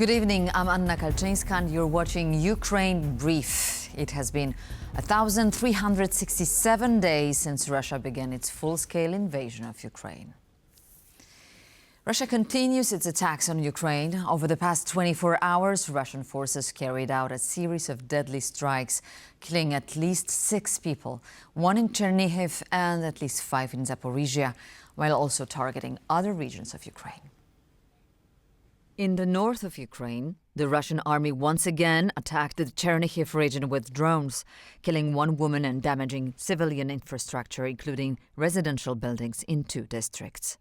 Good evening, I'm Anna Kalczyńska and you're watching Ukraine Brief. It has been 1,367 days since Russia began its full-scale invasion of Ukraine. Russia continues its attacks on Ukraine. Over the past 24 hours, Russian forces carried out a series of deadly strikes, killing at least 6 people, 1 in Ternopil and at least 5 in Zaporizhia, while also targeting other regions of Ukraine. In the north of Ukraine, the Russian army once again attacked the Ternopil region with drones, killing 1 woman and damaging civilian infrastructure, including residential buildings in 2 districts.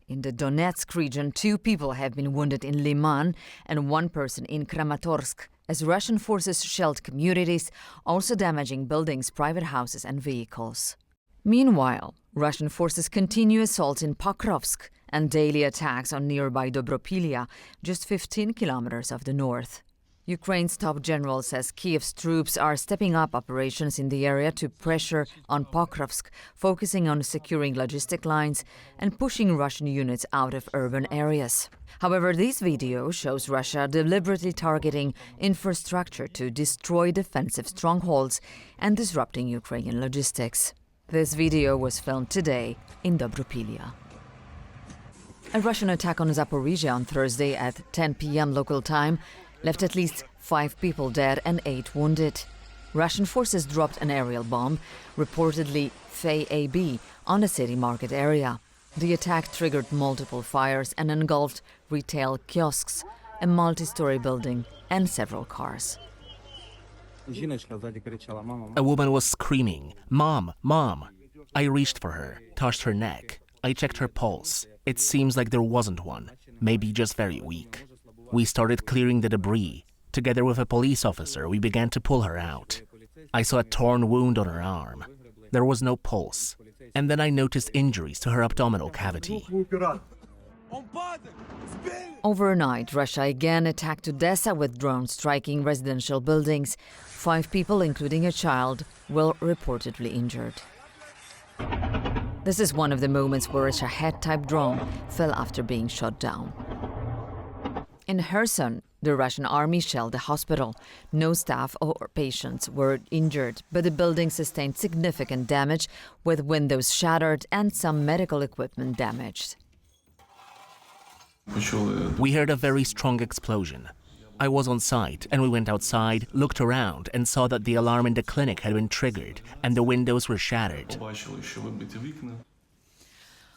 In the Donetsk region, 2 people have been wounded in Liman and 1 person in Kramatorsk, as Russian forces shelled communities, also damaging buildings, private houses and vehicles. Meanwhile, Russian forces continue assaults in Pokrovsk and daily attacks on nearby Dobropilia, just 15 kilometers off the north. Ukraine's top general says Kiev's troops are stepping up operations in the area to pressure on Pokrovsk, focusing on securing logistic lines and pushing Russian units out of urban areas. However, this video shows Russia deliberately targeting infrastructure to destroy defensive strongholds and disrupting Ukrainian logistics. This video was filmed today in Dobropilia. A Russian attack on Zaporizhia on Thursday at 10 p.m. local time left at least 5 people dead and 8 wounded. Russian forces dropped an aerial bomb, reportedly FAB, on the city market area. The attack triggered multiple fires and engulfed retail kiosks, a multi-story building and several cars. A woman was screaming, "Mom, Mom!" I reached for her, touched her neck. I checked her pulse. It seems like there wasn't one, maybe just very weak. We started clearing the debris. Together with a police officer, we began to pull her out. I saw a torn wound on her arm. There was no pulse. And then I noticed injuries to her abdominal cavity. Overnight, Russia again attacked Odessa with drones striking residential buildings. 5 people, including a child, were reportedly injured. This is one of the moments where a Shahed-type drone fell after being shot down. In Kherson, the Russian army shelled a hospital. No staff or patients were injured, but the building sustained significant damage, with windows shattered and some medical equipment damaged. We heard a very strong explosion. I was on site, and we went outside, looked around, and saw that the alarm in the clinic had been triggered, and the windows were shattered.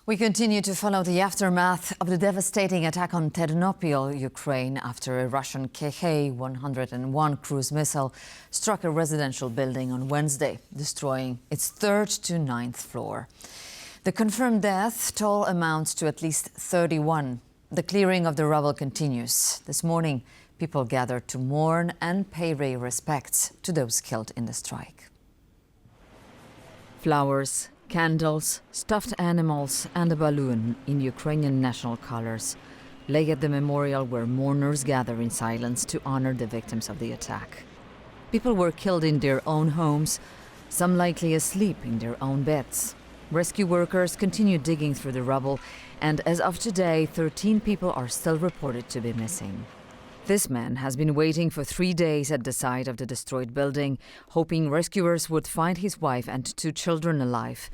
We continue to follow the aftermath of the devastating attack on Ternopil, Ukraine, after a Russian Kh-101 cruise missile struck a residential building on Wednesday, destroying its 3rd to 9th floor. The confirmed death toll amounts to at least 31. The clearing of the rubble continues. This morning, people gathered to mourn and pay their respects to those killed in the strike. Flowers, candles, stuffed animals and a balloon in Ukrainian national colors lay at the memorial where mourners gather in silence to honor the victims of the attack. People were killed in their own homes, some likely asleep in their own beds. Rescue workers continue digging through the rubble, and as of today, 13 people are still reported to be missing. This man has been waiting for 3 days at the site of the destroyed building, hoping rescuers would find his wife and 2 children alive.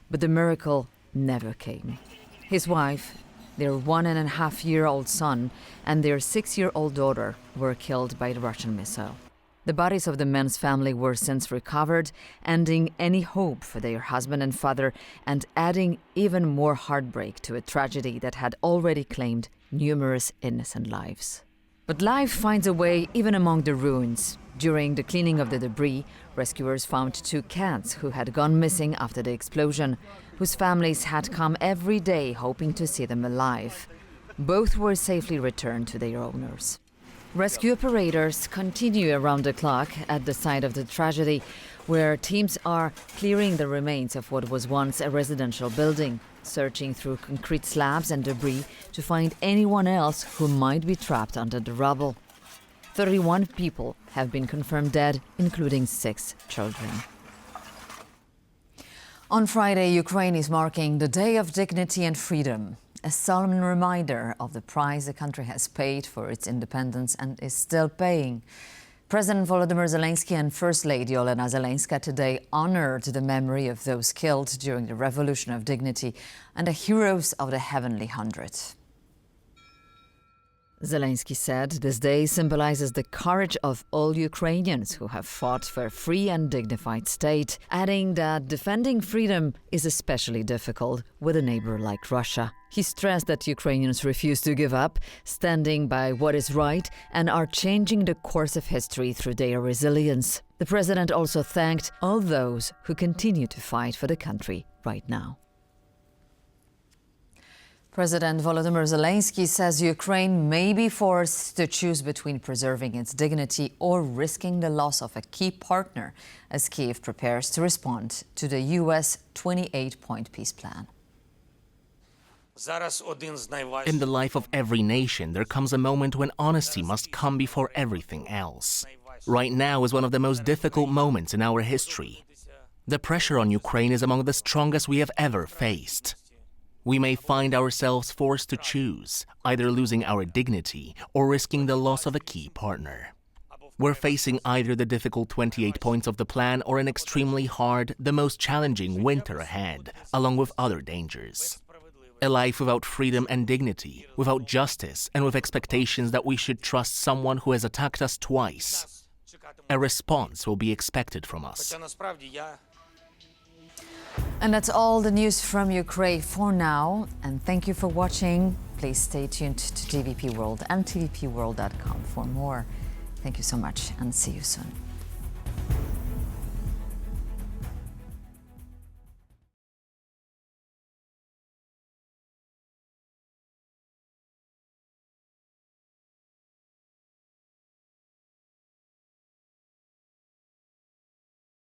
But the miracle never came. His wife, their 1.5-year-old son, and their 6-year-old daughter were killed by the Russian missile. The bodies of the men's family were since recovered, ending any hope for their husband and father and adding even more heartbreak to a tragedy that had already claimed numerous innocent lives. But life finds a way even among the ruins. During the cleaning of the debris, rescuers found 2 cats who had gone missing after the explosion, whose families had come every day hoping to see them alive. Both were safely returned to their owners. Rescue operators continue around the clock at the site of the tragedy, where teams are clearing the remains of what was once a residential building, searching through concrete slabs and debris to find anyone else who might be trapped under the rubble. 31 people have been confirmed dead, including 6 children. On Friday, Ukraine is marking the Day of Dignity and Freedom. a solemn reminder of the price the country has paid for its independence and is still paying. President Volodymyr Zelensky and First Lady Olena Zelenska today honored the memory of those killed during the Revolution of Dignity and the heroes of the Heavenly Hundred. Zelensky said this day symbolizes the courage of all Ukrainians who have fought for a free and dignified state, adding that defending freedom is especially difficult with a neighbor like Russia. He stressed that Ukrainians refuse to give up, standing by what is right, and are changing the course of history through their resilience. The president also thanked all those who continue to fight for the country right now. President Volodymyr Zelensky says Ukraine may be forced to choose between preserving its dignity or risking the loss of a key partner as Kyiv prepares to respond to the U.S. 28-point peace plan. In the life of every nation, there comes a moment when honesty must come before everything else. Right now is one of the most difficult moments in our history. The pressure on Ukraine is among the strongest we have ever faced. We may find ourselves forced to choose, either losing our dignity or risking the loss of a key partner. We're facing either the difficult 28 points of the plan or an extremely hard, the most challenging winter ahead, along with other dangers. A life without freedom and dignity, without justice, and with expectations that we should trust someone who has attacked us twice. A response will be expected from us. And that's all the news from Ukraine for now. And thank you for watching. Please stay tuned to TVP World and tvpworld.com for more. Thank you so much and see you soon.